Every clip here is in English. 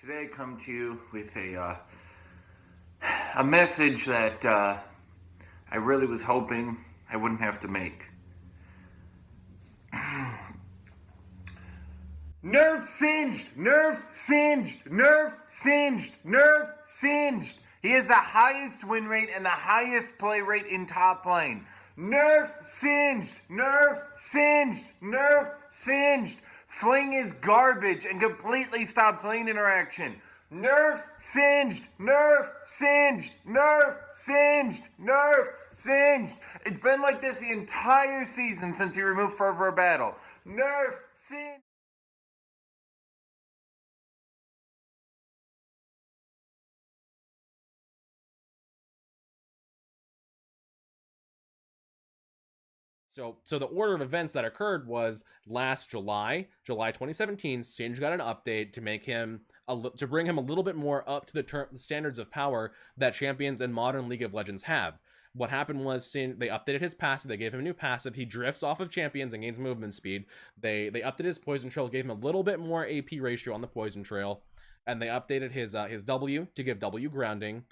Today I come to you with a message that I really was hoping I wouldn't have to make. Nerf Singed! Nerf Singed! Nerf Singed! Nerf Singed! He has the highest win rate and the highest play rate in top lane. Nerf Singed! Nerf Singed! Nerf Singed! Fling is garbage and completely stops lane interaction. Nerf Singed! Nerf Singed! Nerf Singed! Nerf Singed! It's been like this the entire season since he removed Fervor of Battle. Nerf Singed! So the order of events that occurred was last July 2017, Singed got an update to make him to bring him a little bit more up to the standards of power that champions in modern League of Legends have. What happened was they updated his passive, they gave him a new passive, he drifts off of champions and gains movement speed. They updated his poison trail, gave him a little bit more AP ratio on the poison trail, and they updated his W to give W grounding.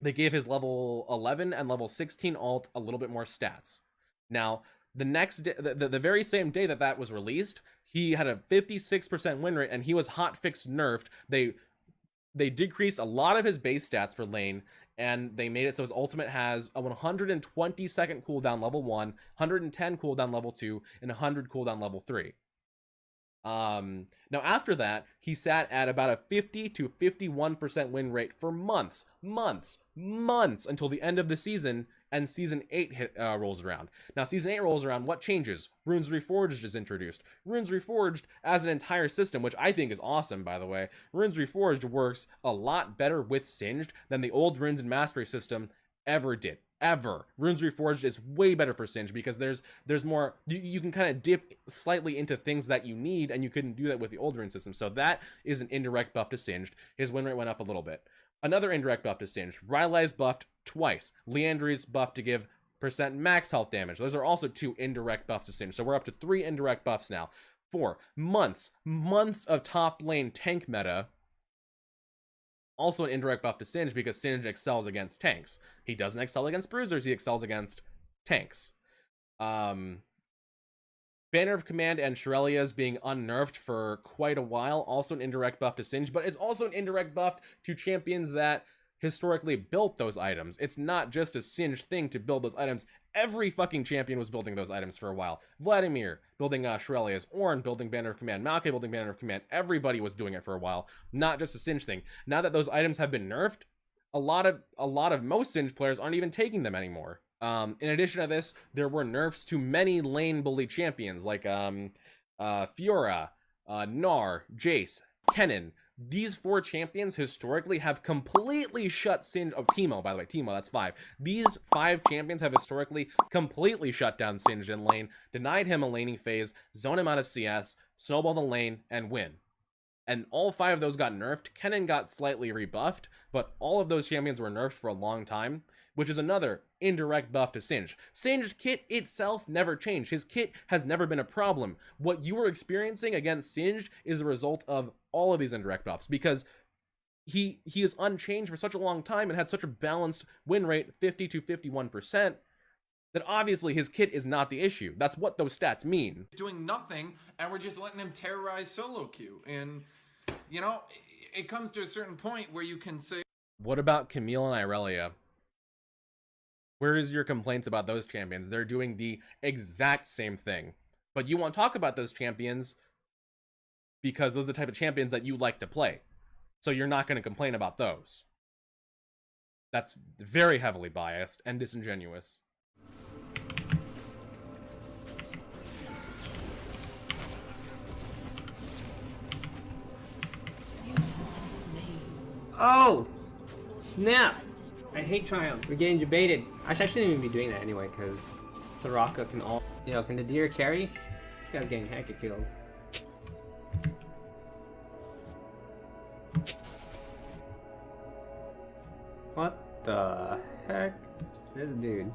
They gave his level 11 and level 16 alt a little bit more stats. Now, the next day, the very same day that was released, he had a 56% win rate and he was hotfix nerfed. They decreased a lot of his base stats for lane, and they made it so his ultimate has a 120 second cooldown level 1, 110 cooldown level 2, and 100 cooldown level 3. Now after that, he sat at about a 50 to 51% win rate for months until the end of the season, and season 8 rolls around. Now season 8 rolls around, what changes? Runes Reforged is introduced. Runes Reforged as an entire system, which I think is awesome, by the way. Runes Reforged works a lot better with Singed than the old Runes and Mastery system ever did. Runes Reforged is way better for Singed because there's more, you can kind of dip slightly into things that you need, and you couldn't do that with the old rune system. So that is an indirect buff to Singed. His win rate went up a little bit. Another indirect buff to Singed. Rylai's buffed twice. Liandry's buffed to give % max health damage. Those are also 2 indirect buffs to Singed. So we're up to 3 indirect buffs now. 4 months of top lane tank meta. Also an indirect buff to Singed because Singed excels against tanks. He doesn't excel against bruisers, he excels against tanks. Banner of Command and Shurelya's being unnerfed for quite a while, also an indirect buff to Singed, but it's also an indirect buff to champions that historically built those items. It's not just a Singed thing to build those items. Every fucking champion was building those items for a while. Vladimir building Shurelya's, Ornn building Banner of Command, Maokai building Banner of Command. Everybody was doing it for a while, not just a Singed thing. Now that those items have been nerfed, a lot of most Singed players aren't even taking them anymore. In addition to this, there were nerfs to many lane bully champions like Fiora, Gnar, Jace, Kennen. These 4 champions historically have completely shut Singed. Oh, Teemo, by the way, Teemo, that's 5. These 5 champions have historically completely shut down Singed in lane, denied him a laning phase, zone him out of CS, snowball the lane, and win. And all 5 of those got nerfed. Kennen got slightly rebuffed, but all of those champions were nerfed for a long time, which is another indirect buff to Singed. Singed kit itself never changed. His kit has never been a problem. What you were experiencing against Singed is a result of all of these indirect buffs, because he is unchanged for such a long time and had such a balanced win rate, 50 to 51%, that obviously his kit is not the issue. That's what those stats mean. He's doing nothing, and we're just letting him terrorize solo queue. And, you know, it comes to a certain point where you can say... What about Camille and Irelia? Where is your complaints about those champions? They're doing the exact same thing. But you won't talk about those champions because those are the type of champions that you like to play. So you're not going to complain about those. That's very heavily biased and disingenuous. Oh! Snap! I hate Triumph. We're getting debated. Actually, I shouldn't even be doing that anyway, because Soraka can all... You know, can the deer carry? This guy's getting hecka kills. What the heck? This dude.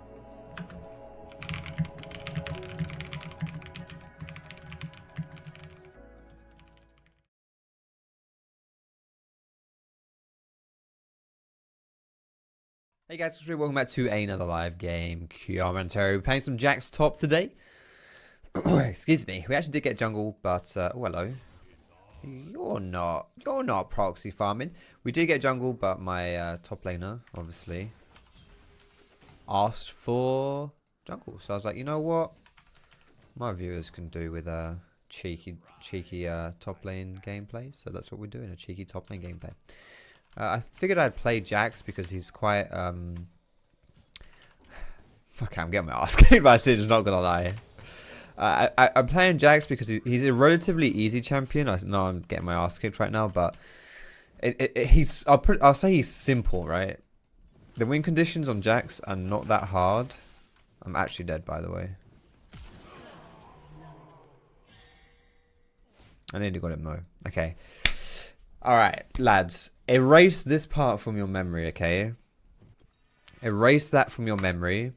Hey guys, welcome back to another live game commentary. We're playing some Jack's top today. Excuse me. We actually did get jungle, but oh hello. You're not proxy farming. We did get jungle, but my top laner obviously asked for jungle. So I was like, you know what? My viewers can do with a cheeky top lane gameplay. So that's what we're doing, a cheeky top lane gameplay. I figured I'd play Jax because he's quite fuck, I'm getting my ass kicked by Singed, not gonna lie. I'm playing Jax because he's a relatively easy champion. I know I'm getting my ass kicked right now, but I'll say he's simple, right? The win conditions on Jax are not that hard. I'm actually dead, by the way. I nearly got him though. Okay. Alright, lads. Erase this part from your memory, okay? Erase that from your memory.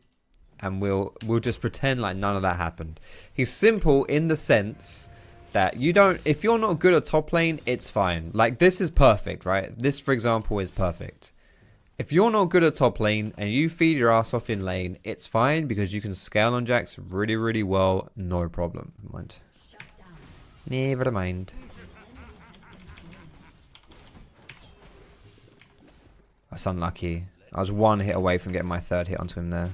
And we'll just pretend like none of that happened. He's simple in the sense that if you're not good at top lane, it's fine. Like, this is perfect, right? This, for example, is perfect. If you're not good at top lane and you feed your ass off in lane, it's fine because you can scale on Jax really, really well. No problem. Never mind. That's unlucky. I was one hit away from getting my third hit onto him there.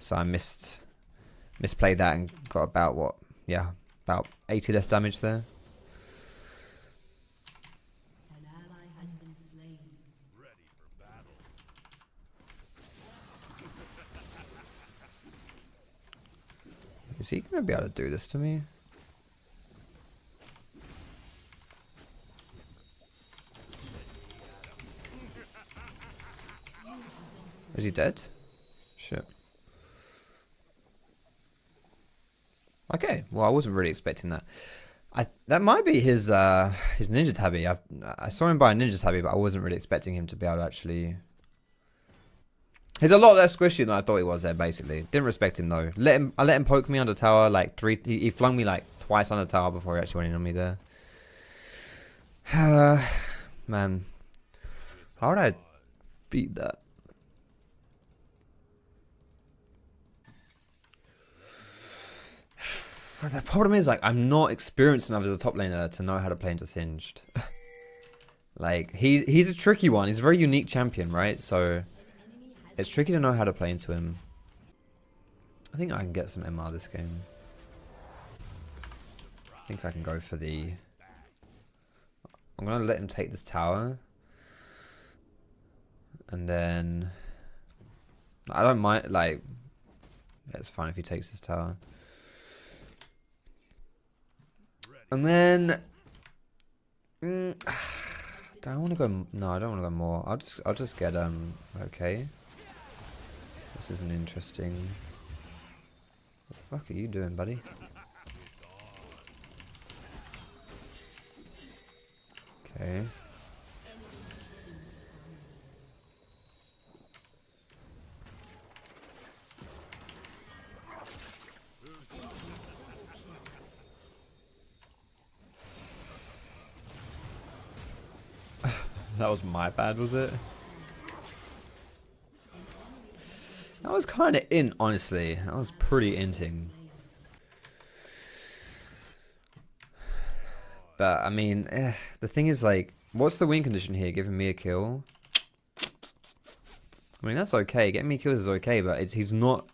So I misplayed that and got about what? Yeah, about 80 less damage there. An ally has been slain. Ready for battle. Is he going to be able to do this to me? Is he dead? Shit. Okay, well I wasn't really expecting that. That might be his ninja tabby. I saw him buy a ninja tabby, but I wasn't really expecting him to be able to actually. He's a lot less squishy than I thought he was there. Basically, didn't respect him though. I let him poke me under tower like three. He flung me like twice under tower before he actually went in on me there. Man, how would I beat that? But the problem is, like, I'm not experienced enough as a top laner to know how to play into Singed. Like, he's a tricky one. He's a very unique champion, right? So, it's tricky to know how to play into him. I think I can get some MR this game. I think I can go for the... I'm going to let him take this tower. And then... I don't mind, like... Yeah, it's fine if he takes this tower. And then, do I want to go? No, I don't want to go more. I'll just get okay. This is an interesting. What the fuck are you doing, buddy? Okay. That was my bad, was it? That was kind of in, honestly. That was pretty inting. But, I mean, the thing is, like, what's the win condition here? Giving me a kill? I mean, that's okay. Getting me kills is okay, but it's not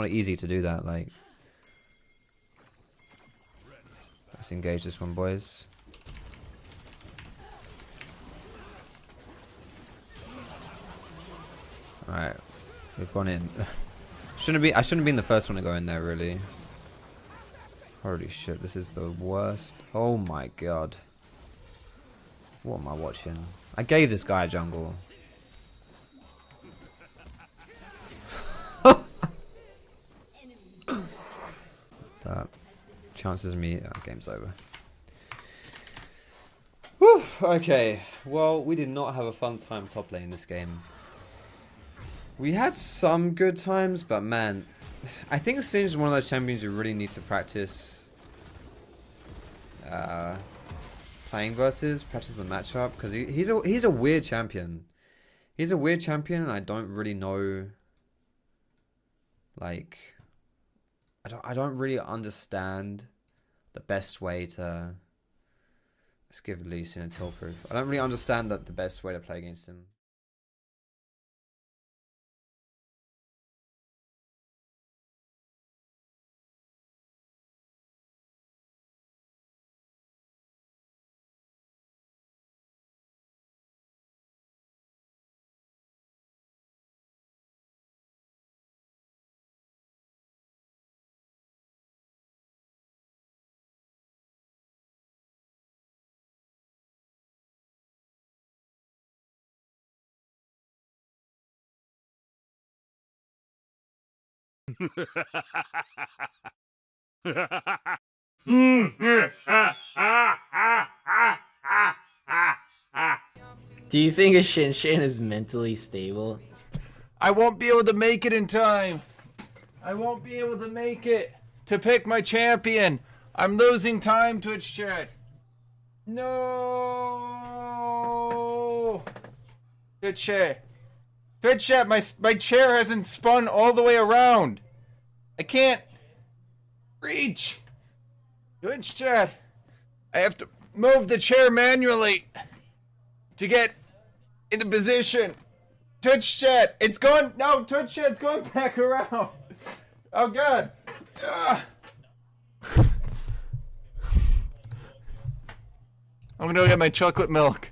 easy to do that, like. Let's engage this one, boys. Alright, we've gone in. I shouldn't have been the first one to go in there, really. Holy shit, this is the worst. Oh my god. What am I watching? I gave this guy a jungle. But chances of me, game's over. Whew, okay, well, we did not have a fun time top lane this game. We had some good times, but man, I think Singed is one of those champions you really need to practice playing versus, practice the matchup, because he's a weird champion. He's a weird champion, and I don't really know. Like, I don't really understand the best way to. Let's give Lee Sin a tilt proof. I don't really understand the best way to play against him. Do you think Hashinshin is mentally stable? I won't be able to make it in time. I won't be able to make it to pick my champion. I'm losing time, Twitch chat. No. Twitch chat. Twitch chat, my chair hasn't spun all the way around. I can't reach. Twitch chat. I have to move the chair manually to get into position. Twitch chat, it's gone. No, Twitch chat's going back around. Oh god. I'm gonna go get my chocolate milk.